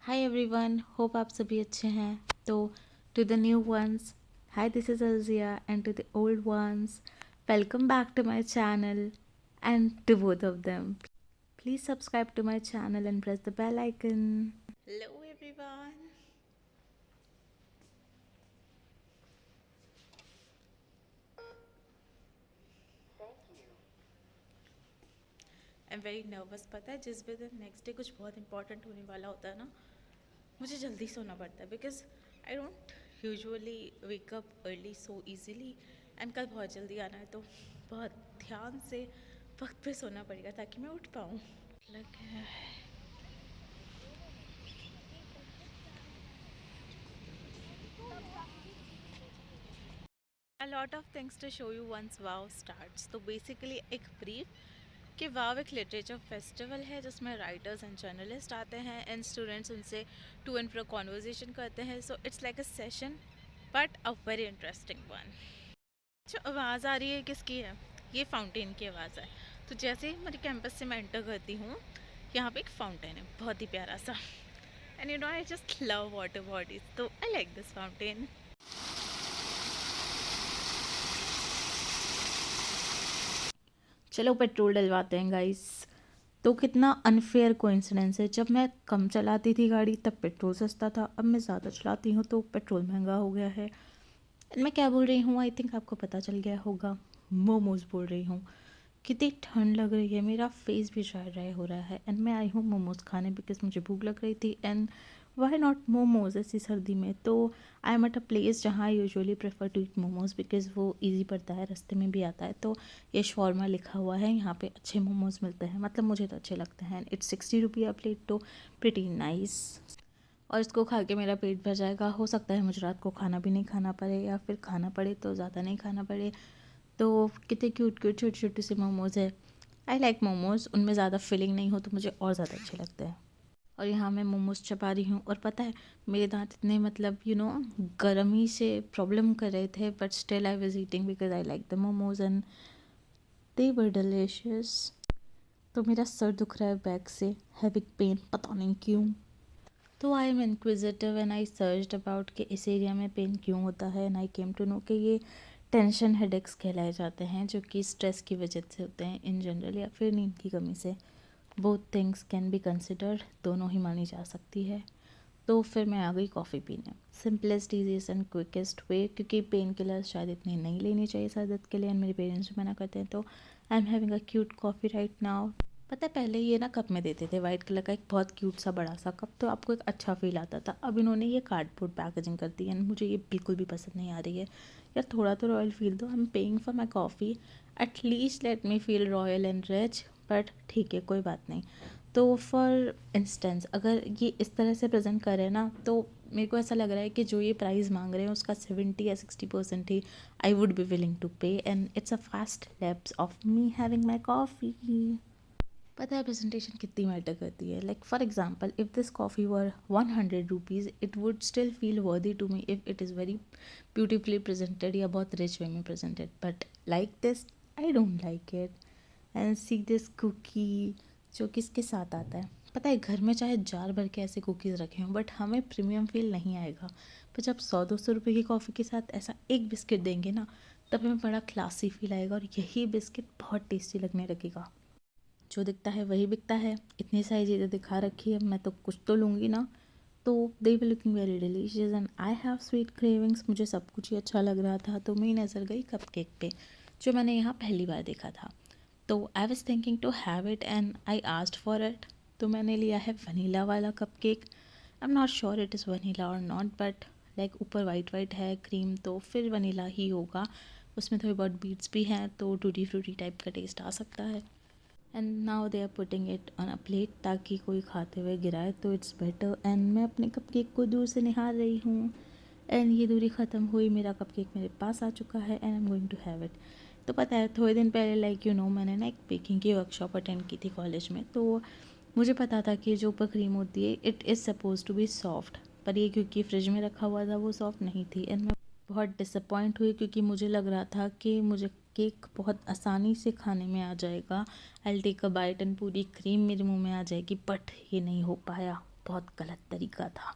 Hi everyone, hope आप सभी अच्छे हैं। तो to the new ones, hi this is Aljiya, and to the old ones, welcome back to my channel, and to both of them please subscribe to my channel and press the bell icon. Hello everyone, I am very nervous. पता है, जिस भी दिन next day कुछ बहुत important होने वाला होता है ना, मुझे जल्दी सोना पड़ता है because I don't usually wake up early so easily. And कल बहुत जल्दी आना है तो बहुत ध्यान से वक्त पे सोना पड़ेगा ताकि मैं उठ पाऊँ। लग है a lot of things to show you once wow starts। तो बेसिकली एक ब्रीफ कि वाव एक लिटरेचर फेस्टिवल है जिसमें राइटर्स एंड जर्नलिस्ट आते हैं एंड स्टूडेंट्स उनसे टू एंड फ्रो कॉन्वर्जेशन करते हैं। So it's like a session but a very interesting one. जो आवाज़ आ रही है किसकी है? ये फाउंटेन की आवाज़ है। तो जैसे ही मेरे कैंपस से मैं एंटर करती हूँ, यहाँ पे एक फाउंटेन है बहुत ही प्यारा सा। And you know I just love water bodies, तो आई लाइक दिस फाउंटेन। चलो पेट्रोल डलवाते हैं गाइस। तो कितना अनफेयर कोइंसिडेंस है, जब मैं कम चलाती थी गाड़ी तब पेट्रोल सस्ता था, अब मैं ज़्यादा चलाती हूँ तो पेट्रोल महंगा हो गया है। मैं क्या बोल रही हूँ, आई थिंक आपको पता चल गया होगा। मोमोज़ बोल रही हूँ। कितनी ठंड लग रही है, मेरा फेस भी ड्राई ड्राई हो रहा है एंड मैं आई हूँ मोमोज़ खाने बिकॉज मुझे भूख लग रही थी। एंड वाई नॉट मोमोज़ ऐसी सर्दी में? तो I am at a place जहाँ I usually prefer to eat momos because वो ईजी पड़ता है, रास्ते में भी आता है। तो ये शॉर्मा लिखा हुआ है, यहाँ पे अच्छे मोमोज़ मिलते हैं, मतलब मुझे तो अच्छे लगते हैं। इट्स 60 रुपये प्लेट, तो प्रिटी नाइस। और इसको खा के मेरा पेट भर जाएगा। हो सकता है मुझे रात को खाना भी नहीं खाना पड़े, या फिर खाना पड़े तो ज़्यादा नहीं खाना पड़े। तो कितने क्यूट क्यूट छोटी छोटी सी मोमोज़ है। आई लाइक मोमोज़, उनमें ज़्यादा फिलिंग नहीं हो तो मुझे और ज़्यादा अच्छे लगते हैं। और यहाँ मैं मोमोज़ चबा रही हूँ और पता है मेरे दांत इतने मतलब गर्मी से प्रॉब्लम कर रहे थे, but still I was eating because I like the momos and they were delicious. तो मेरा सर दुख रहा है बैक से, हैविंग पेन, पता नहीं क्यों। तो I am inquisitive and I searched about कि इस एरिया में पेन क्यों होता है, and I came to know कि ये टेंशन हेडेक्स कहलाए जाते हैं, जो कि स्ट्रेस की वजह से होते हैं इन जनरल, या फिर नींद की कमी से। Both things can be considered, दोनों ही मानी जा सकती है। तो फिर मैं आ गई कॉफ़ी पीने। सिंपलेस्ट ईजीएस्ट एंड क्विकेस्ट वे, क्योंकि पेन किलर शायद इतनी नहीं लेनी चाहिए सर दर्द के लिए, एंड मेरे पेरेंट्स भी मना करते हैं। तो I am having a cute coffee right now. पता है पहले ये ना कप में देते थे, वाइट कलर का एक बहुत क्यूट सा बड़ा सा कप, तो आपको एक अच्छा फील आता था। अब इन्होंने ये कार्डबोर्ड पैकेजिंग कर दी है, मुझे ये बिल्कुल भी पसंद नहीं आ रही है। यार थोड़ा तो रॉयल फील दो। I am paying for my coffee, at least let me feel royal and rich. But ठीक है, कोई बात नहीं। तो फॉर इंस्टेंस अगर ये इस तरह से प्रेजेंट करें ना, तो मेरे को ऐसा लग रहा है कि जो ये प्राइस मांग रहे हैं उसका 70 या 60% ही I would be willing to pay, and it's a fast lapse of me having my coffee. पता है प्रेजेंटेशन कितनी मैटर करती है? Like for example, if this coffee were 100 rupees, it would still feel worthy to me if it is very beautifully presented या बहुत rich way में presented. But like this I don't like it. And see this cookie जो किसके साथ आता है। पता है घर में चाहे जार भर के ऐसे कुकीज़ रखे हों, बट हमें प्रीमियम फील नहीं आएगा। पर जब 100-200 रुपये की कॉफ़ी के साथ ऐसा एक बिस्किट देंगे ना, तब हमें बड़ा क्लासी फील आएगा और यही बिस्किट बहुत टेस्टी लगने लगेगा। जो दिखता है वही बिकता है, इतनी सारी चीज़ें दिखा रखी है, मैं तो कुछ तो लूँगी ना। तो they were looking very delicious and I have sweet cravings. मुझे सब कुछ ही अच्छा लग रहा था, तो मेरी नज़र गई कपकेक पे, जो मैंने यहाँ पहली बार देखा था। तो I was thinking to have it and I asked for it. तो मैंने लिया है वनीला वाला cupcake. I am not sure it is vanilla और नॉट, बट लाइक ऊपर वाइट वाइट है क्रीम, तो फिर वनीला ही होगा। उसमें थोड़ी बहुत बीट्स भी हैं, तो टूटी फ्रूटी टाइप का टेस्ट आ सकता है। And now they are putting it on a plate ताकि कोई खाते हुए गिराए तो इट्स बेटर। एंड मैं अपने कपकेक को दूर से निहार रही हूँ, एंड ये दूरी ख़त्म हुई, मेरा कपकेक मेरे पास आ चुका है and I am going to have it. तो पता है थोड़े दिन पहले मैंने ना एक बेकिंग की वर्कशॉप अटेंड की थी कॉलेज में। तो मुझे पता था कि जो ऊपर क्रीम होती है it is suppose to be soft, पर ये क्योंकि फ्रिज में रखा हुआ था वो सॉफ्ट नहीं थी। एंड मैं बहुत डिसअपॉइंट हुई क्योंकि मुझे लग रहा था कि मुझे केक बहुत आसानी से खाने में आ जाएगा। I will take a bite and पूरी क्रीम मेरे मुंह में आ जाएगी, बट ये नहीं हो पाया। बहुत गलत तरीका था।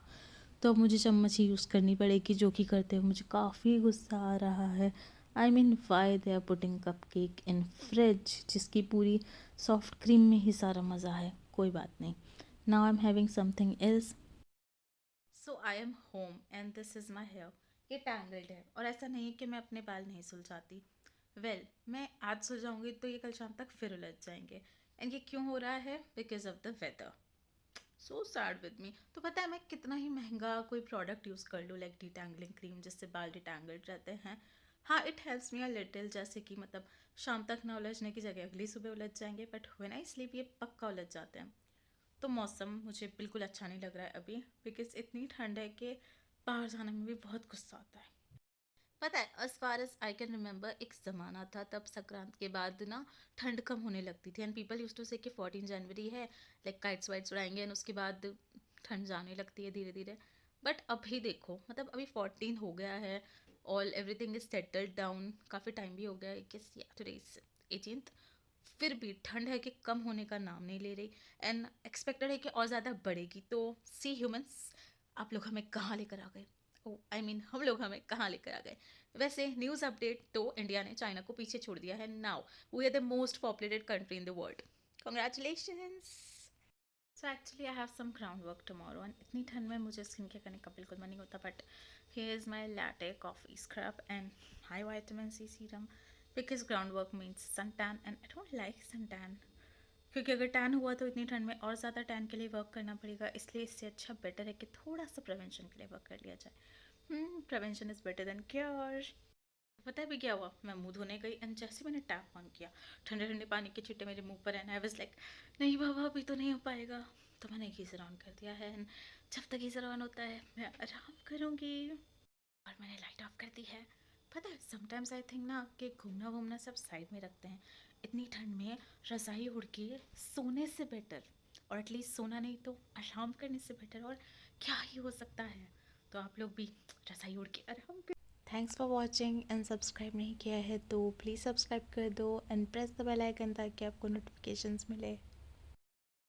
तो अब मुझे चम्मच ही यूज़ करनी पड़ेगी, जो कि करते हुए मुझे काफ़ी गुस्सा आ रहा है। I mean why they are putting cup cake in fridge, जिसकी पूरी सॉफ्ट क्रीम में ही सारा मज़ा है। कोई बात नहीं, now I am having something else. So I am home and this is my hair. ये टैंगल्ड है और ऐसा नहीं है कि मैं अपने बाल नहीं सुलझाती। मैं आज सुलझाऊंगी तो ये कल शाम तक फिर उलझ जाएंगे। एंड ये क्यों हो रहा है? Because of the weather. So sad with me. तो पता है मैं कितना ही महंगा कोई प्रोडक्ट यूज़ कर लूँ, लाइक डिटैंगलिंग क्रीम जिससे बाल डिटैंगल्ड रहते हैं। हाँ, it helps me a little, जैसे कि मतलब शाम तक ना उलझने की जगह अगली सुबह उलझ जाएंगे, बट व्हेन आई स्लीप ये पक्का उलझ जाते हैं। तो मौसम मुझे बिल्कुल अच्छा नहीं लग रहा है अभी, बिकॉज इतनी ठंड है कि बाहर जाने में भी बहुत गुस्सा आता है। पता है, as far as I can remember एक ज़माना था तब संक्रांत के बाद ना ठंड कम होने लगती थी, एंड पीपल यूज टू से कि 14 जनवरी है, लाइक काइट्स वाइट्स उड़ाएंगे एंड उसके बाद ठंड जाने लगती है धीरे धीरे। बट अभी देखो, मतलब अभी 14 हो गया है, all everything is settled down, काफ़ी टाइम भी हो गया है, टुडे इज 18th। फिर भी ठंड है कि कम होने का नाम नहीं ले रही, एंड एक्सपेक्टेड है कि और ज़्यादा बढ़ेगी। तो सी ह्यूमंस, आप लोग हमें कहाँ लेकर आ गए? ओ आई मीन हम लोग हमें कहाँ लेकर आ गए? वैसे न्यूज़ अपडेट तो इंडिया ने चाइना को पीछे छोड़ दिया है। Now we are the most populated country in the world. Congratulations. So actually I have some ground work tomorrow, and इतनी ठंड में मुझे स्किन केयर करने का बिल्कुल मन नहीं होता, but here is my latte coffee scrub and high vitamin C serum, because ground work means sun tan and I don't like sun tan. क्योंकि अगर टैन हुआ तो इतनी ठंड में और ज़्यादा टैन के लिए वर्क करना पड़ेगा, इसलिए इससे अच्छा बेटर है कि थोड़ा सा प्रिवेंशन के लिए वर्क कर लिया जाए। Prevention is better than cure. पता है भी क्या हुआ? मैं मुंह धोने गई एंड जैसे मैंने टैप ऑन किया, ठंडे ठंडे पानी के छींटे मेरे मुंह पर, एंड आई वाज लाइक नहीं बाबा अभी तो नहीं हो पाएगा। तो मैंने गीज़र ऑन कर दिया है, एंड जब तक गीज़र ऑन होता है मैं आराम करूँगी। और मैंने लाइट ऑफ कर दी है। पता है समटाइम्स आई थिंक ना कि घूमना घूमना सब साइड में रखते हैं, इतनी ठंड में रज़ाई उड़ के सोने से बेटर, और एटलीस्ट सोना नहीं तो आराम करने से बेटर और क्या ही हो सकता है। तो आप लोग भी रज़ाई उड़ के आराम कर। Thanks for watching, and subscribe नहीं किया है तो प्लीज़ सब्सक्राइब कर दो and press the bell icon ताकि आपको नोटिफिकेशंस मिले।